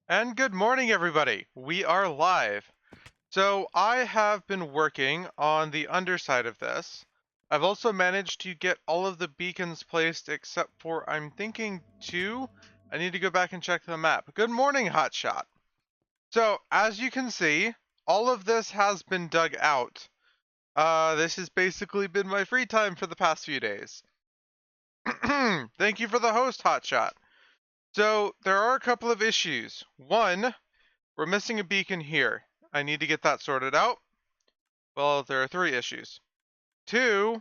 And good morning, everybody. We are live. So I have been working on the underside of this. I've also managed to get all of the beacons placed except for, I'm thinking, two. I need to go back and check the map. Good morning, Hotshot. So as you can see, all of this has been dug out. This has basically been my free time for the past few days. Thank you for the host, Hotshot. So there are a couple of issues. One, we're missing a beacon here. I need to get that sorted out. Well, there are three issues. Two,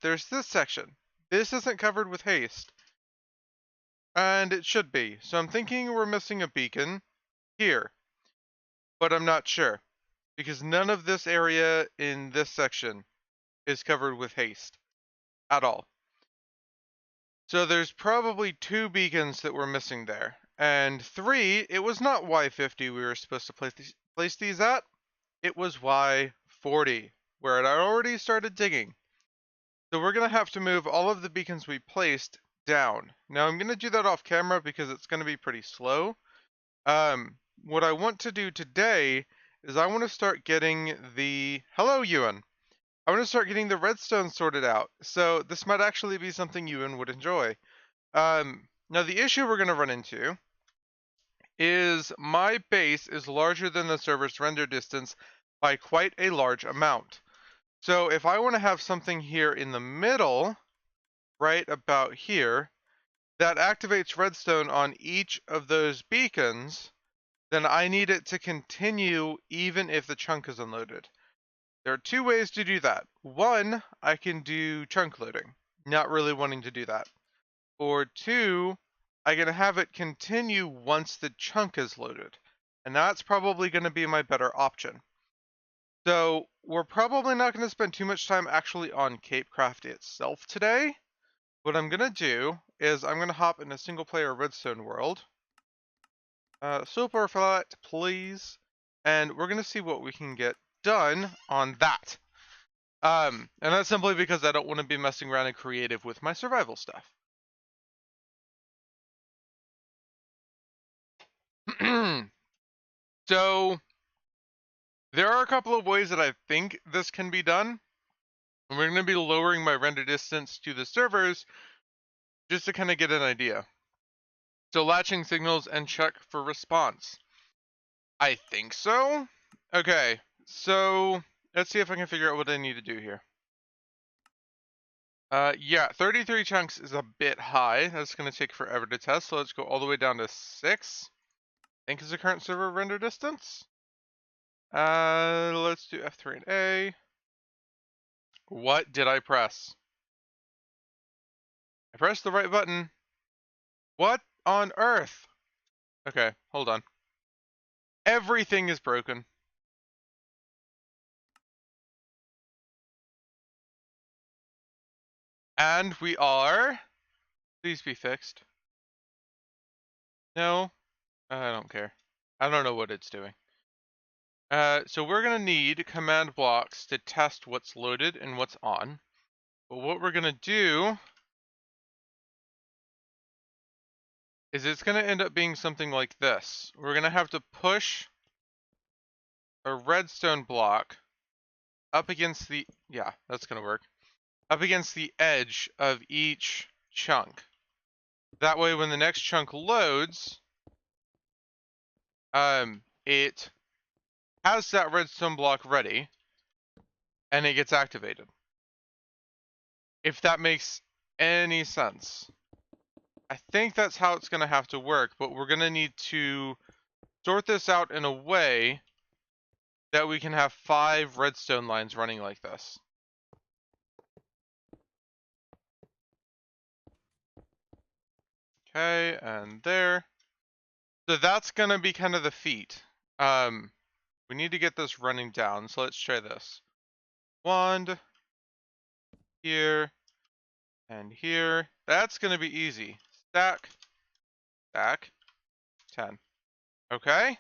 there's this section. This isn't covered with haste. And it should be. So I'm thinking we're missing a beacon here. But I'm not sure. Because none of this area in this section is covered with haste. At all. So there's probably two beacons that we're missing there. And three, it was not Y50 we were supposed to place these at. It was Y40, where I already started digging. So we're going to have to move all of the beacons we placed down. Now I'm going to do that off camera because it's going to be pretty slow. What I want to do today is I want to start getting the... Hello, Ewan. I want to start getting the redstone sorted out. So this might actually be something Ewan would enjoy. Now the issue we're going to run into is my base is larger than the server's render distance by quite a large amount. So if I want to have something here in the middle, right about here, that activates redstone on each of those beacons, then I need it to continue even if the chunk is unloaded. There are two ways to do that. One, I can do chunk loading, not really wanting to do that. Or two, I'm going to have it continue once the chunk is loaded. And that's probably going to be my better option. So we're probably not going to spend too much time actually on CapeCraft itself today. What I'm going to do is I'm going to hop in a single player redstone world. Super flat, please. And we're going to see what we can get done on that. And that's simply because I don't want to be messing around in creative with my survival stuff. So there are a couple of ways that I think this can be done. And we're going to be lowering my render distance to the servers just to kind of get an idea. So latching signals and check for response. I think so. Okay, so let's see if I can figure out what I need to do here. Yeah, 33 chunks is a bit high. That's going to take forever to test, so let's go all the way down to 6. I think is the current server render distance. Let's do F3 and A. What did I press? I pressed the right button. What on earth? Okay, hold on. Everything is broken. And we are... Please be fixed. No, I don't care. I don't know what it's doing. So we're going to need command blocks to test what's loaded and what's on. But what we're going to do is it's going to end up being something like this. We're going to have to push a redstone block up against the... Yeah, that's going to work. Up against the edge of each chunk. That way when the next chunk loads, it has that redstone block ready, and it gets activated. If that makes any sense. I think that's how it's going to have to work, but we're going to need to sort this out in a way that we can have 5 redstone lines running like this. Okay, and there. So that's going to be kind of the feat. We need to get this running down, so let's try this. Wand, here, and here. That's going to be easy. Stack, stack, 10. Okay?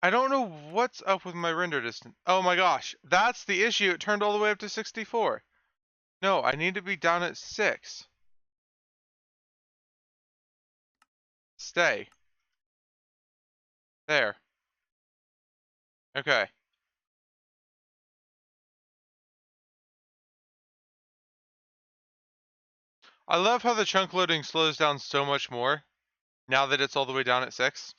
I don't know what's up with my render distance. Oh my gosh, that's the issue. It turned all the way up to 64. No, I need to be down at 6. Stay. There. Okay. I love how the chunk loading slows down so much more now that it's all the way down at 6.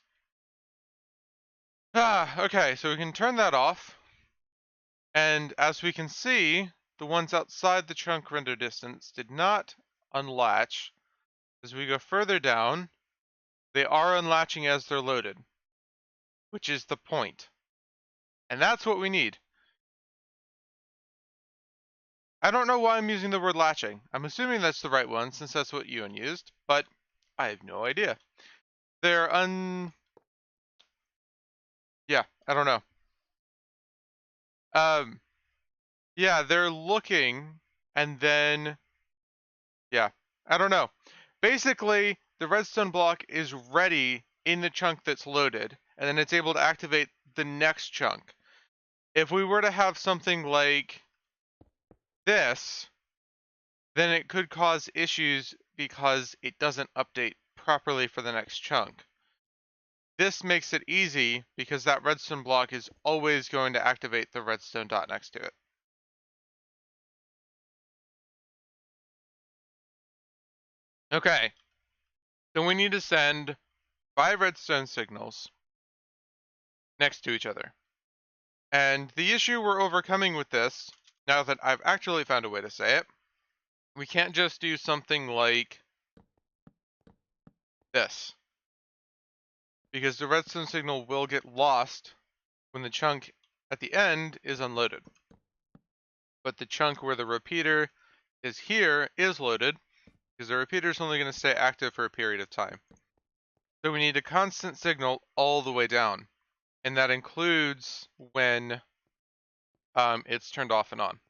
Okay, so we can turn that off. And as we can see, the ones outside the chunk render distance did not unlatch. As we go further down, they are unlatching as they're loaded, which is the point. And that's what we need. I don't know why I'm using the word latching. I'm assuming that's the right one since that's what Ewan used, but I have no idea. They're yeah, I don't know. Um, yeah, they're looking and then, yeah, I don't know. Basically, the redstone block is ready in the chunk that's loaded, and then it's able to activate the next chunk. If we were to have something like this, then it could cause issues because it doesn't update properly for the next chunk. This makes it easy because that redstone block is always going to activate the redstone dot next to it. Okay, then we need to send 5 redstone signals next to each other. And the issue we're overcoming with this, now that I've actually found a way to say it, we can't just do something like this. Because the redstone signal will get lost when the chunk at the end is unloaded. But the chunk where the repeater is here is loaded, because the repeater is only going to stay active for a period of time. So we need a constant signal all the way down. And that includes when it's turned off and on.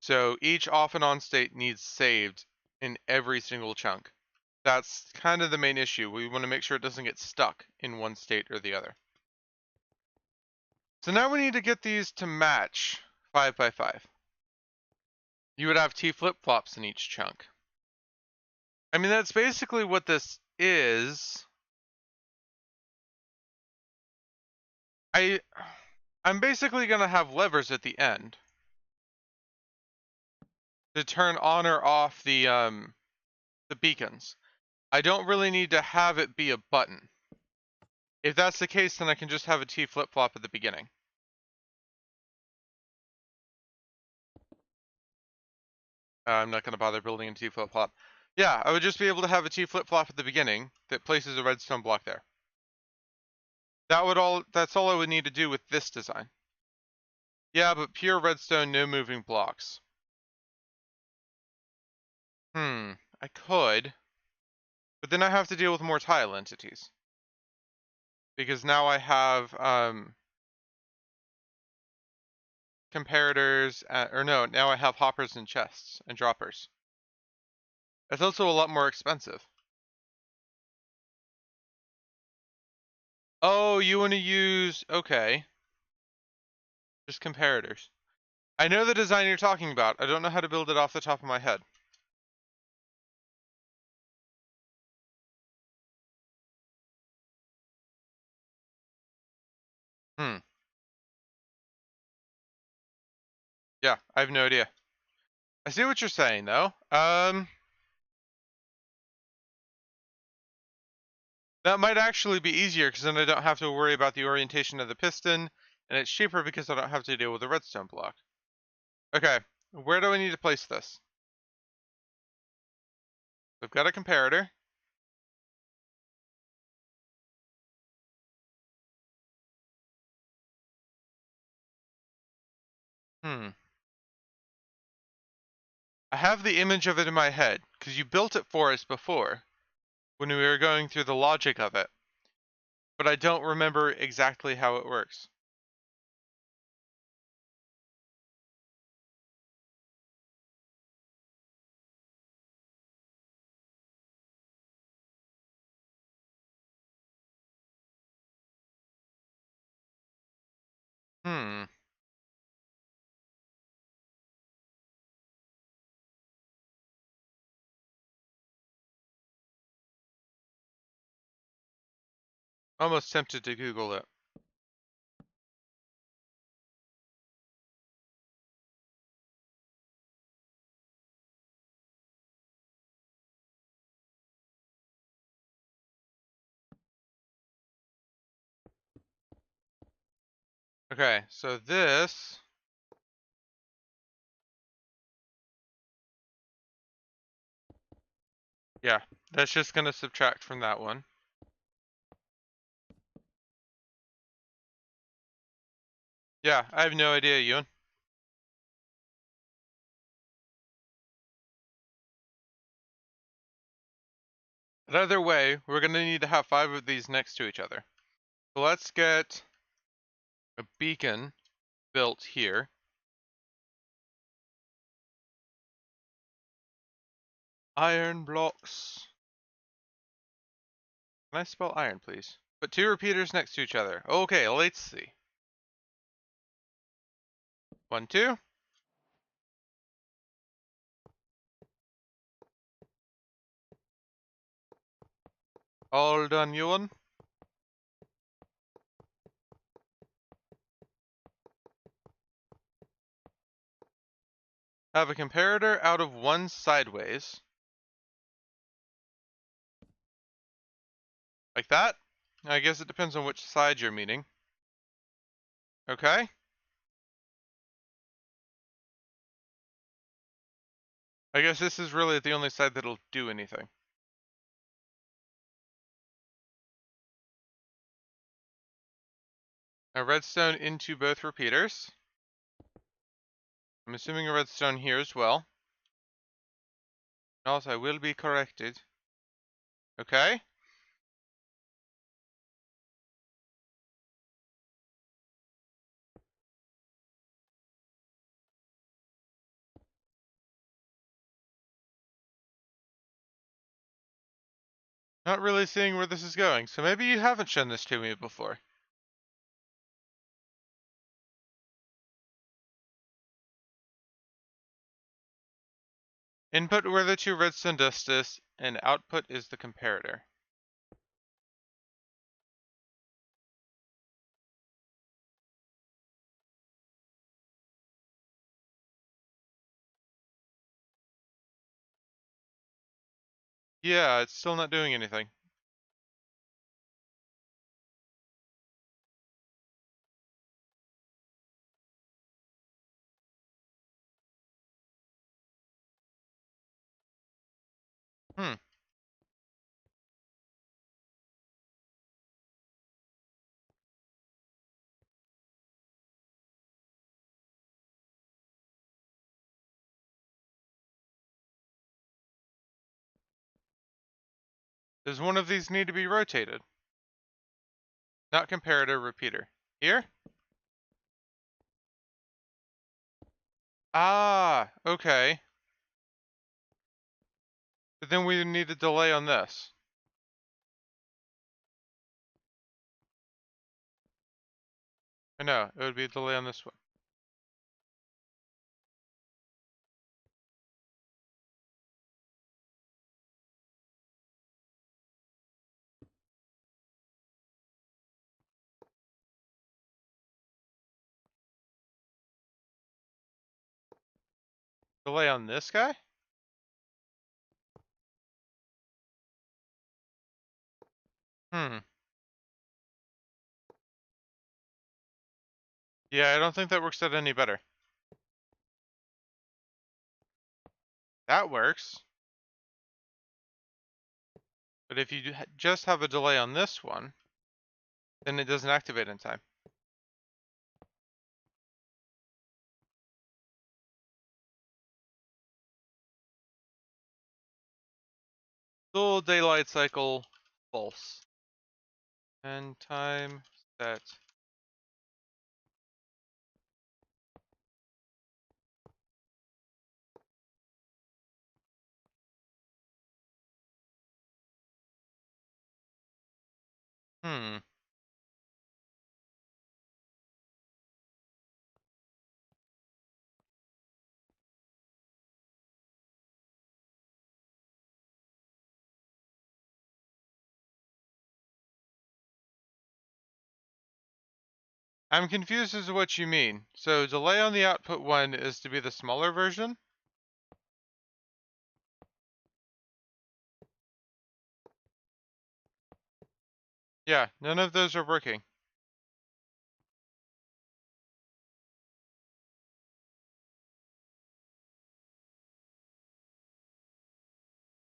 So each off and on state needs saved in every single chunk. That's kind of the main issue. We want to make sure it doesn't get stuck in one state or the other. So now we need to get these to match 5 by 5. You would have T flip-flops in each chunk. I mean, that's basically what this is. I'm basically going to have levers at the end to turn on or off the beacons. I don't really need to have it be a button. If that's the case, then I can just have a T flip-flop at the beginning. I'm not going to bother building a T flip-flop. Yeah, I would just be able to have a T flip-flop at the beginning that places a redstone block there. That's all I would need to do with this design. Yeah, but pure redstone, no moving blocks. I could, but then I have to deal with more tile entities. Because now I have, comparators, or no, now I have hoppers and chests and droppers. It's also a lot more expensive. Oh, you want to use, okay, just comparators. I know the design you're talking about. I don't know how to build it off the top of my head. Hmm. Yeah, I have no idea. I see what you're saying though. That might actually be easier because then I don't have to worry about the orientation of the piston, and it's cheaper because I don't have to deal with the redstone block. Okay, where do I need to place this? We've got a comparator. Hmm. I have the image of it in my head because you built it for us before when we were going through the logic of it, but I don't remember exactly how it works. Hmm. Almost tempted to Google it. Okay, so this... Yeah, that's just gonna subtract from that one. Yeah, I have no idea, Ewan. But either way, we're gonna need to have 5 of these next to each other. So let's get a beacon built here. Iron blocks. Can I spell iron, please? Put 2 repeaters next to each other. Okay, let's see. 1, 2. All done, Ewan. Have a comparator out of 1 sideways. Like that? I guess it depends on which side you're meaning. Okay. I guess this is really the only side that'll do anything. A redstone into both repeaters. I'm assuming a redstone here as well. Else I will be corrected. Okay. Not really seeing where this is going, so maybe you haven't shown this to me before. Input where the 2 redstone dust is, and output is the comparator. Yeah, it's still not doing anything. Hmm. Does one of these need to be rotated? Not comparator, repeater. Here? Ah, okay. But then we need a delay on this. I know, it would be a delay on this one. Delay on this guy? Hmm. Yeah, I don't think that works out any better. That works. But if you just have a delay on this one, then it doesn't activate in time. Full daylight cycle, false. And time set. Hmm. I'm confused as to what you mean. So delay on the output one is to be the smaller version? Yeah, none of those are working.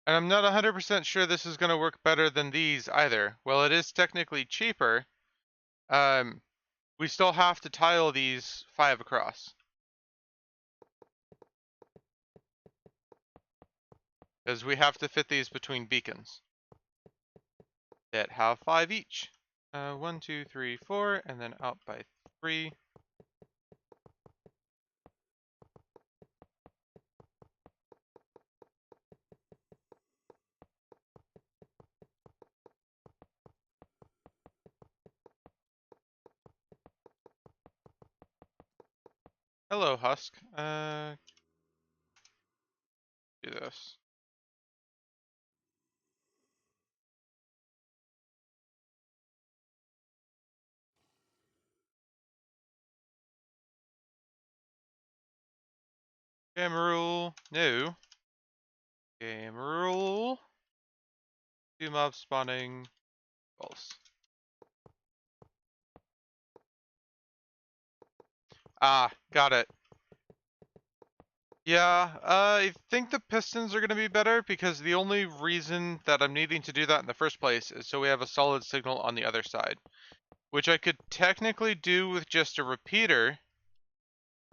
And I'm not 100% sure this is going to work better than these either. Well, it is technically cheaper. Um, we still have to tile these 5 across. Because we have to fit these between beacons that have 5 each. 1, 2, 3, 4, and then out by 3. Hello, Husk. Do this. Game rule. No. Game rule. 2 mobs spawning. False. Ah, got it. Yeah, I think the pistons are going to be better because the only reason that I'm needing to do that in the first place is so we have a solid signal on the other side, which I could technically do with just a repeater.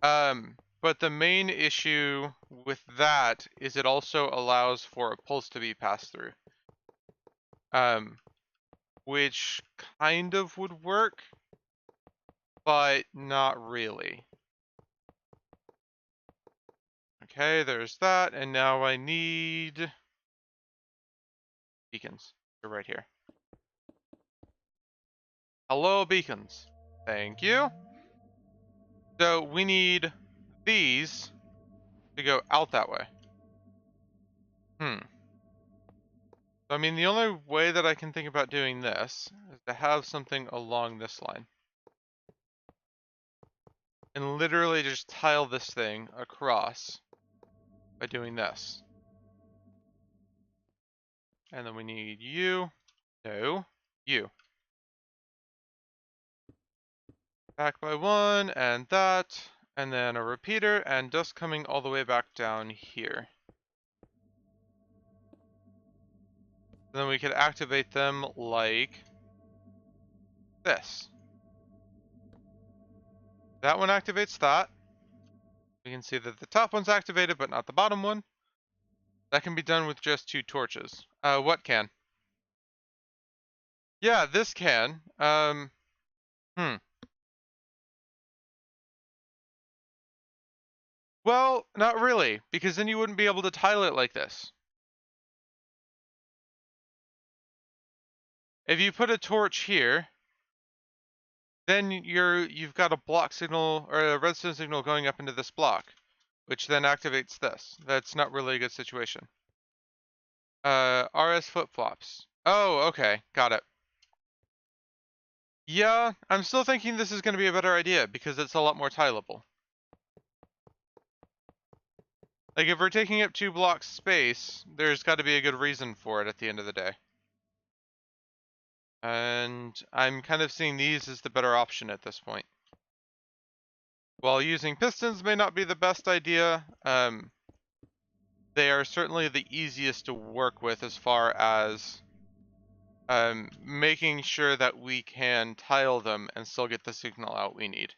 But the main issue with that is it also allows for a pulse to be passed through. Um, which kind of would work, but not really. Okay, there's that, and now I need beacons. They're right here. Hello, beacons. Thank you. So we need these to go out that way. Hmm. So, I mean, the only way that I can think about doing this is to have something along this line. And literally just tile this thing across by doing this. And then we need you. No. You. Back by 1, and that. And then a repeater, and dust coming all the way back down here. Then we could activate them like this. That one activates that. We can see that the top one's activated, but not the bottom one. That can be done with just 2 torches. What can? Yeah, this can. Hmm. Well, not really, because then you wouldn't be able to tile it like this. If you put a torch here, then you've got a block signal or a redstone signal going up into this block, which then activates this. That's not really a good situation. RS flip-flops. Oh, okay, got it. Yeah, I'm still thinking this is going to be a better idea because it's a lot more tileable. Like, if we're taking up 2 blocks space, there's got to be a good reason for it at the end of the day. And I'm kind of seeing these as the better option at this point. While using pistons may not be the best idea, they are certainly the easiest to work with as far as making sure that we can tile them and still get the signal out we need.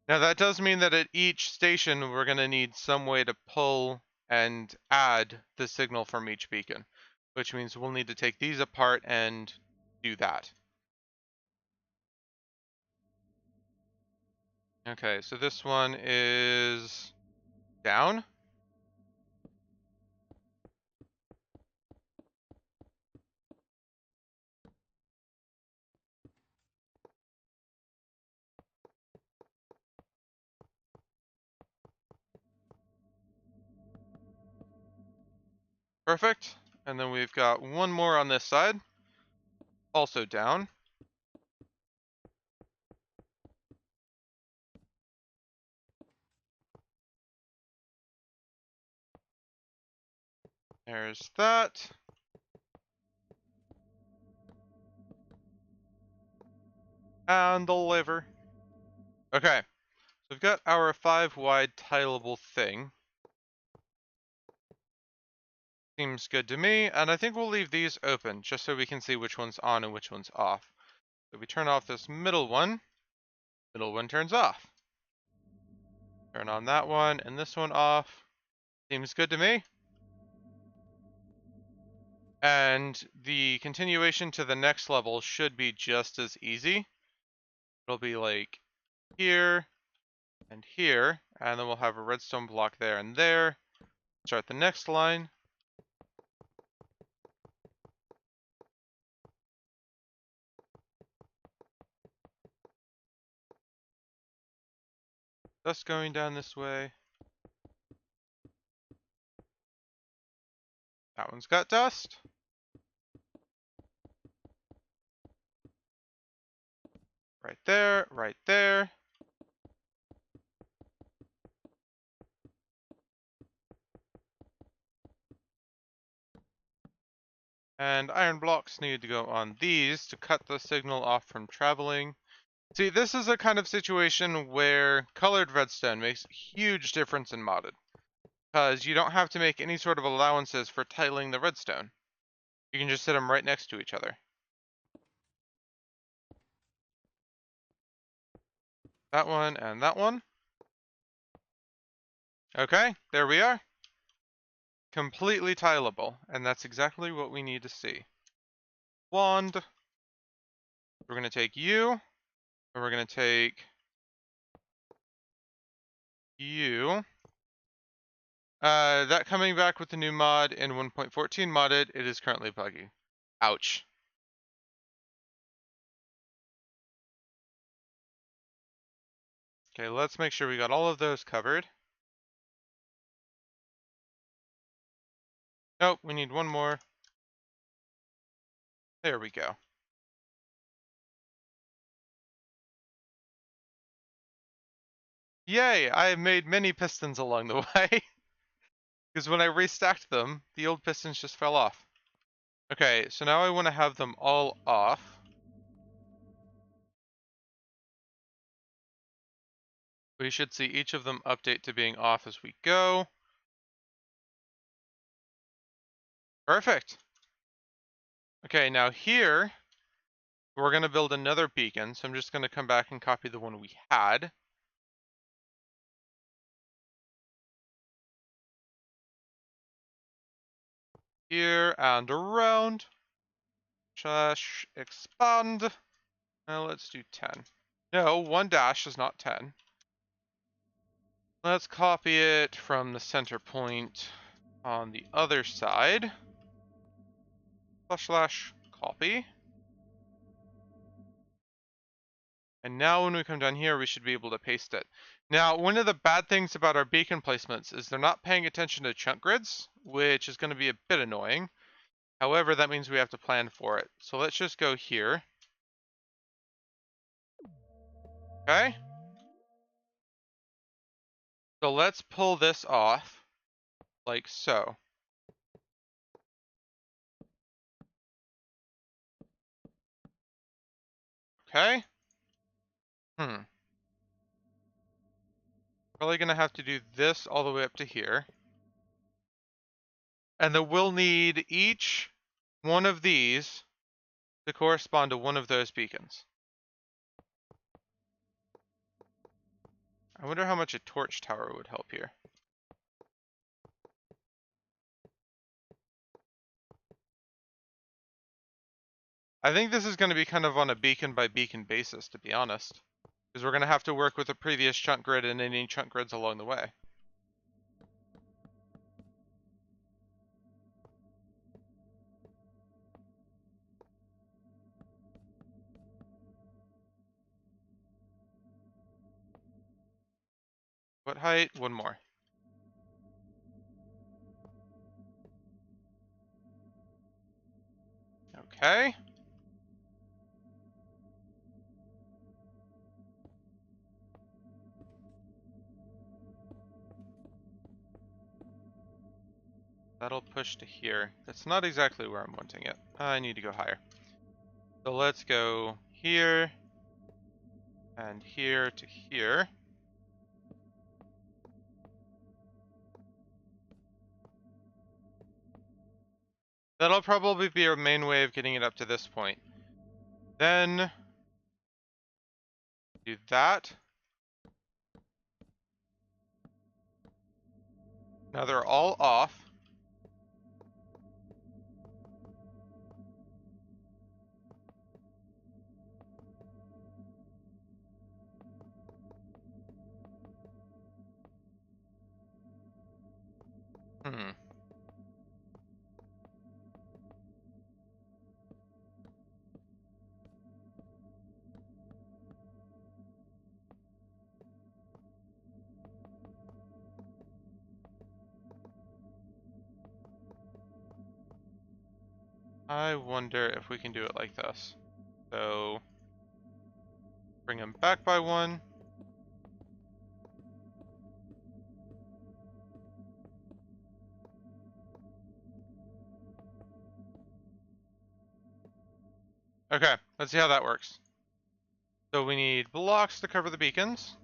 Now that does mean that at each station we're going to need some way to pull and add the signal from each beacon, which means we'll need to take these apart and do that. Okay, so this one is down. Perfect. And then we've got one more on this side, also down. There's that. And the liver. Okay, so we've got our 5 wide tileable thing. Seems good to me, and I think we'll leave these open, just so we can see which one's on and which one's off. So we turn off this middle one turns off. Turn on that one, and this one off. Seems good to me. And the continuation to the next level should be just as easy. It'll be like here, and here, and then we'll have a redstone block there and there. Start the next line. Dust going down this way. That one's got dust. Right there, right there. And iron blocks need to go on these to cut the signal off from traveling. See, this is a kind of situation where colored redstone makes a huge difference in modded, because you don't have to make any sort of allowances for tiling the redstone. You can just sit them right next to each other. That one and that one. Okay, there we are. Completely tileable, and that's exactly what we need to see. Wand. We're going to take you, and we're going to take you. That coming back with the new mod in 1.14 modded, it is currently buggy. Ouch. Okay, let's make sure we got all of those covered. Nope, we need one more. There we go. Yay, I have made many pistons along the way. Because when I restacked them, the old pistons just fell off. Okay, so now I want to have them all off. We should see each of them update to being off as we go. Perfect. Okay, now here, we're going to build another beacon. So I'm just going to come back and copy the one we had. Here and around. Slash expand. Now let's do 10. No, 1 dash is not 10. Let's copy it from the center point on the other side. Slash copy. And now when we come down here, we should be able to paste it. Now, one of the bad things about our beacon placements is they're not paying attention to chunk grids, which is going to be a bit annoying. However, that means we have to plan for it. So let's just go here. Okay. So let's pull this off like so. Okay. Probably going to have to do this all the way up to here. And then we'll need each one of these to correspond to one of those beacons. I wonder how much a torch tower would help here. I think this is going to be kind of on a beacon by beacon basis, to be honest. Because we're going to have to work with a previous chunk grid and any chunk grids along the way. What height? One more. Okay. That'll push to here. That's not exactly where I'm wanting it. I need to go higher. So let's go here and here to here. That'll probably be our main way of getting it up to this point. Then do that. Now they're all off. Hmm. I wonder if we can do it like this. So bring them back by one. Okay, let's see how that works. So we need blocks to cover the beacons.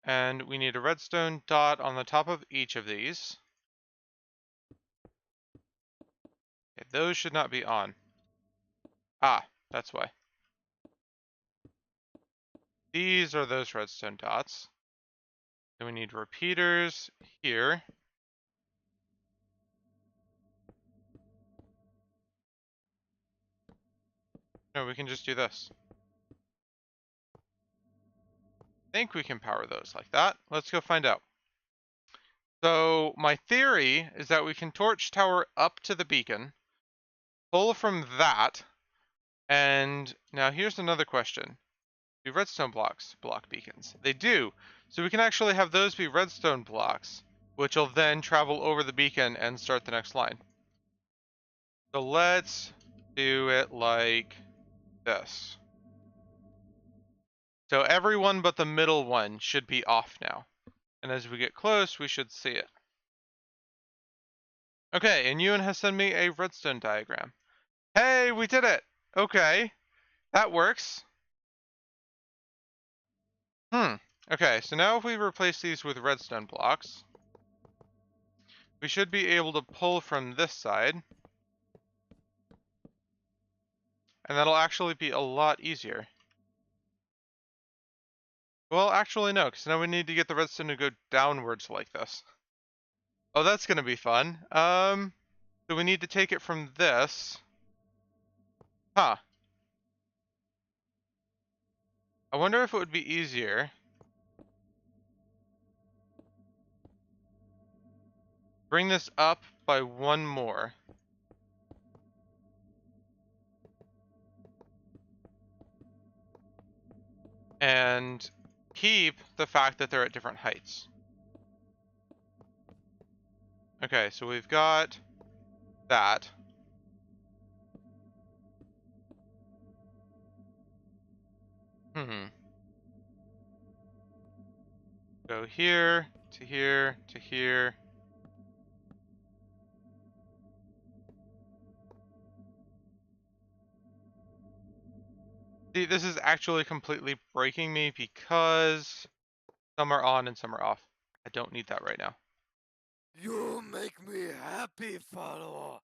And we need a redstone dot on the top of each of these. Okay, those should not be on. Ah, that's why. These are those redstone dots. Then we need repeaters here. No, we can just do this. I think we can power those like that. Let's go find out. So my theory is that we can torch tower up to the beacon, pull from that, and now here's another question. Do redstone blocks block beacons? They do. So we can actually have those be redstone blocks, which will then travel over the beacon and start the next line. So let's do it like this. So everyone but the middle one should be off now. And as we get close, we should see it. Okay, and Ewan has sent me a redstone diagram. Hey, we did it! Okay, that works. Okay, so now if we replace these with redstone blocks, we should be able to pull from this side. And that'll actually be a lot easier. Well, actually no, because now we need to get the redstone to go downwards like this. Oh, that's gonna be fun. So we need to take it from this. Huh. I wonder if it would be easier. Bring this up by one more. And keep the fact that they're at different heights. Okay, so we've got that. Go here, to here, to here. See, this is actually completely breaking me because some are on and some are off. I don't need that right now. You make me happy, follower.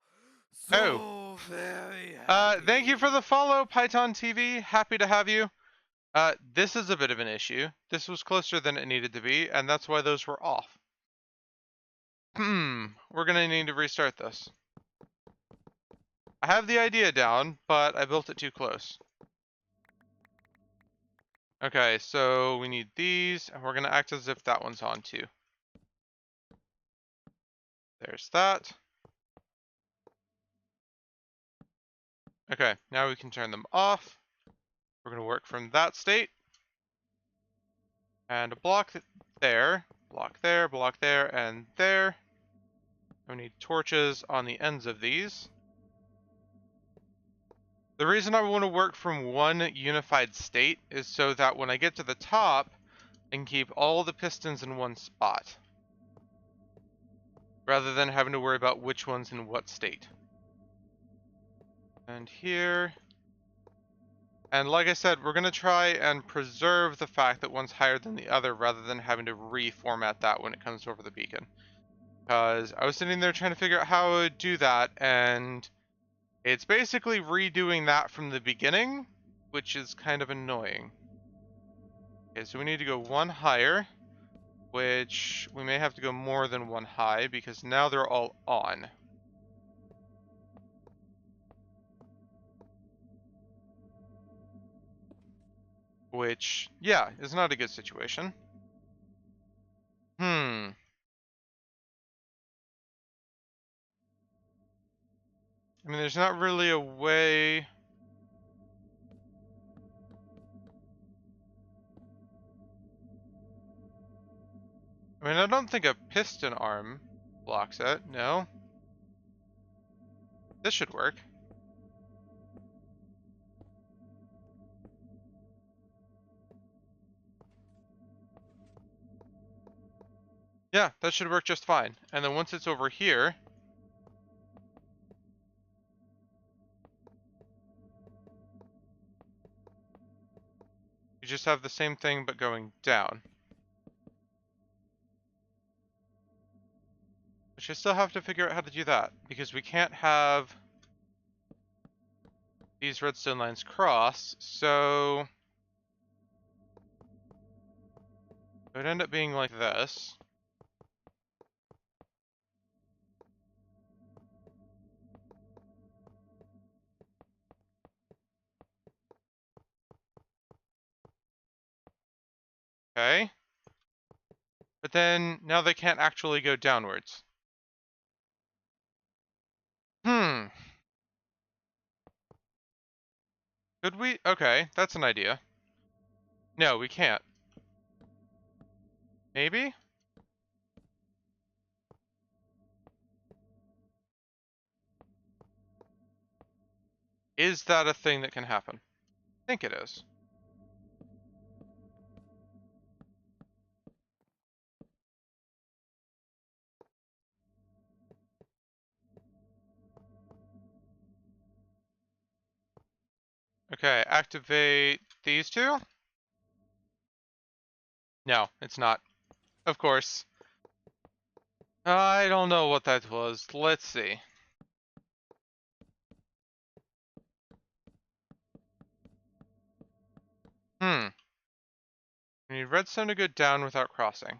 Oh, So very happy. thank you for the follow, Python TV. Happy to have you. This is a bit of an issue. This was closer than it needed to be, and that's why those were off. We're gonna need to restart this. I have the idea down, but I built it too close. Okay, so we need these, and we're gonna act as if that one's on too. There's that. Okay, now we can turn them off. We're gonna work from that state. And a block there, block there, block there, and there. We need torches on the ends of these. The reason I want to work from one unified state is so that when I get to the top, I can keep all the pistons in one spot. rather than having to worry about which one's in what state. And here. And like I said, we're going to try and preserve the fact that one's higher than the other rather than having to reformat that when it comes over the beacon. Because I was sitting there trying to figure out how I would do that, and it's basically redoing that from the beginning, which is kind of annoying. Okay, so we need to go one higher, which we may have to go more than one high because now they're all on. Which, yeah, is not a good situation. Hmm. I mean, there's not really a way. I mean, I don't think a piston arm blocks it. No. This should work. Yeah, that should work just fine. And then once it's over here, you just have the same thing but going down. Which I still have to figure out how to do that, because we can't have these redstone lines cross, so it would end up being like this. Okay. But then now they can't actually go downwards. Hmm. Could we? Okay, that's an idea. No, we can't. Maybe? Is that a thing that can happen? I think it is. Okay, activate these two? No, it's not. Of course. I don't know what that was. Let's see. Hmm. We need redstone to go down without crossing.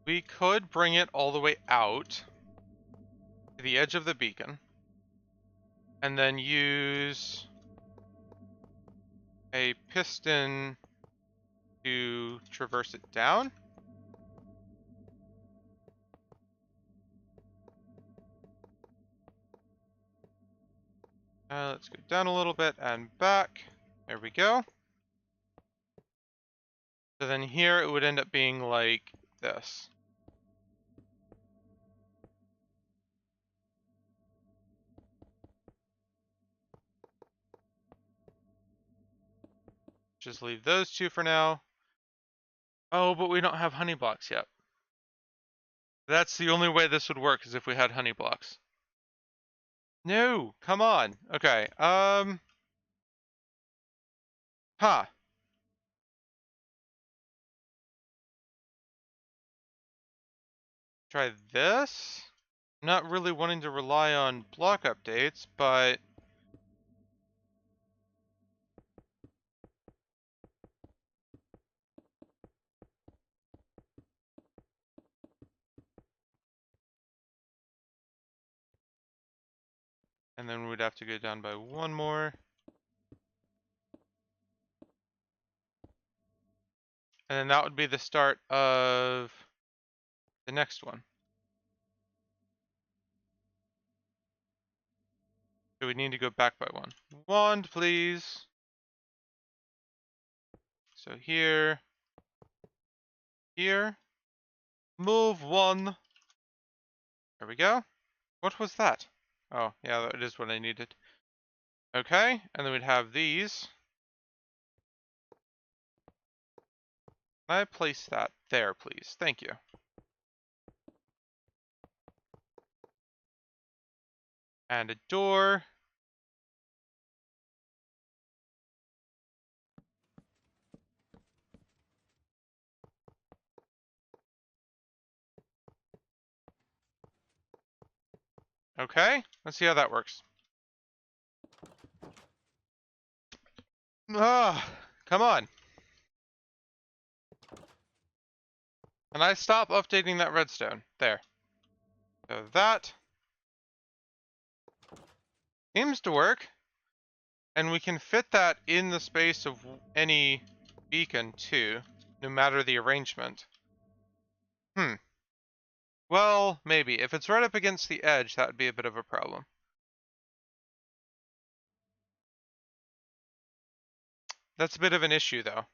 We could bring it all the way out to the edge of the beacon, and then use a piston to traverse it down. Let's go down a little bit and back. There we go. So then here it would end up being like this. Just leave those two for now. Oh, but we don't have honey blocks yet. That's the only way this would work, is if we had honey blocks. No, come on. Okay, huh. Try this. Not really wanting to rely on block updates, but and then we'd have to go down by one more. And then that would be the start of the next one. So we need to go back by one. Wand, please. So here. here. Move one. There we go. What was that? Oh, yeah, that is what I needed. Okay, and then we'd have these. Can I place that there, please? Thank you. And a door. Okay, let's see how that works. Ah, come on. Can I stop updating that redstone? There. So that seems to work. And we can fit that in the space of any beacon too, no matter the arrangement. Well, maybe. If it's right up against the edge, that would be a bit of a problem. That's a bit of an issue, though.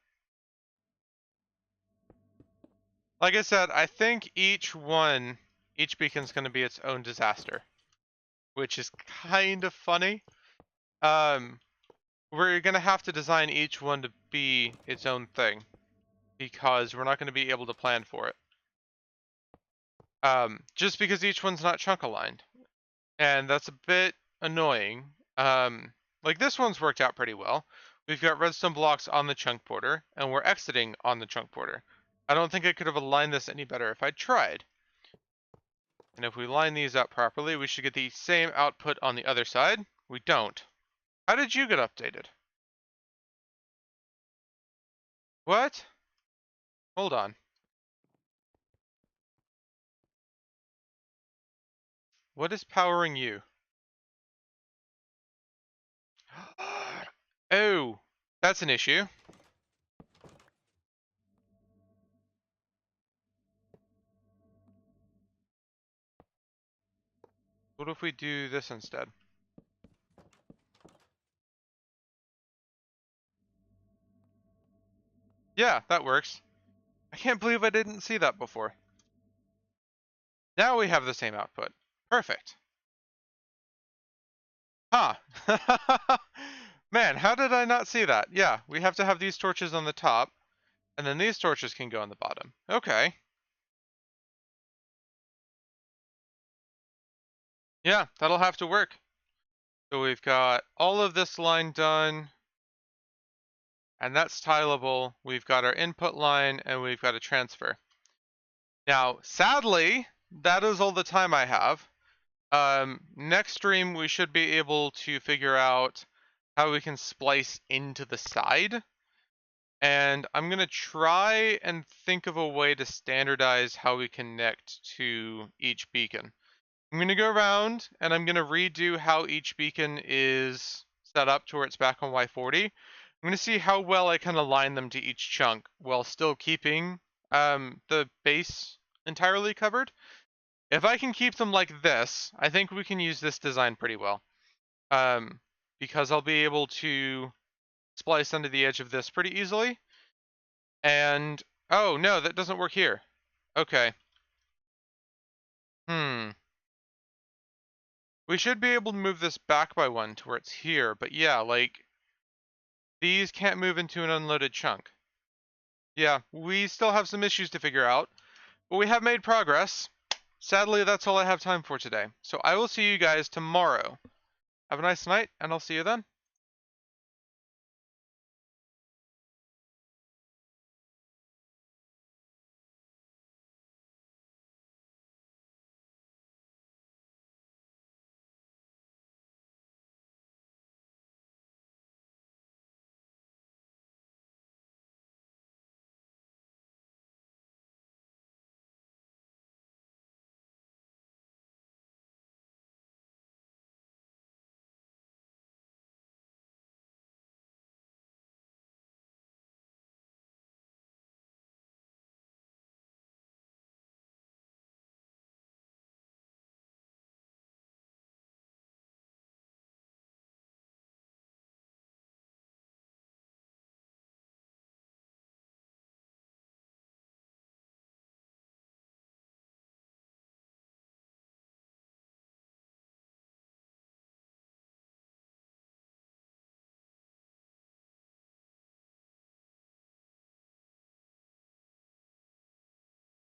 Like I said, I think each beacon's going to be its own disaster, which is kind of funny. We're going to have to design each one to be its own thing, because we're not going to be able to plan for it. Just because each one's not chunk aligned. And that's a bit annoying. Like this one's worked out pretty well. We've got redstone blocks on the chunk border, and we're exiting on the chunk border. I don't think I could have aligned this any better if I tried. And if we line these up properly, we should get the same output on the other side. We don't. How did you get updated? What? Hold on. What is powering you? Oh, that's an issue. What if we do this instead? Yeah, that works. I can't believe I didn't see that before. Now we have the same output. Perfect. Huh. Man, how did I not see that? Yeah, we have to have these torches on the top, and then these torches can go on the bottom. Okay. Yeah, that'll have to work. So we've got all of this line done, and that's tileable. We've got our input line, and we've got a transfer. Now, sadly, that is all the time I have. Next stream, we should be able to figure out how we can splice into the side. And I'm going to try and think of a way to standardize how we connect to each beacon. I'm going to go around and I'm going to redo how each beacon is set up to where it's back on Y40. I'm going to see how well I can align them to each chunk while still keeping the base entirely covered. If I can keep them like this, I think we can use this design pretty well. Because I'll be able to splice under the edge of this pretty easily. And, oh no, that doesn't work here. Okay. We should be able to move this back by one to where it's here, but yeah, like, these can't move into an unloaded chunk. Yeah, we still have some issues to figure out, but we have made progress. Sadly, that's all I have time for today. So I will see you guys tomorrow. Have a nice night, and I'll see you then.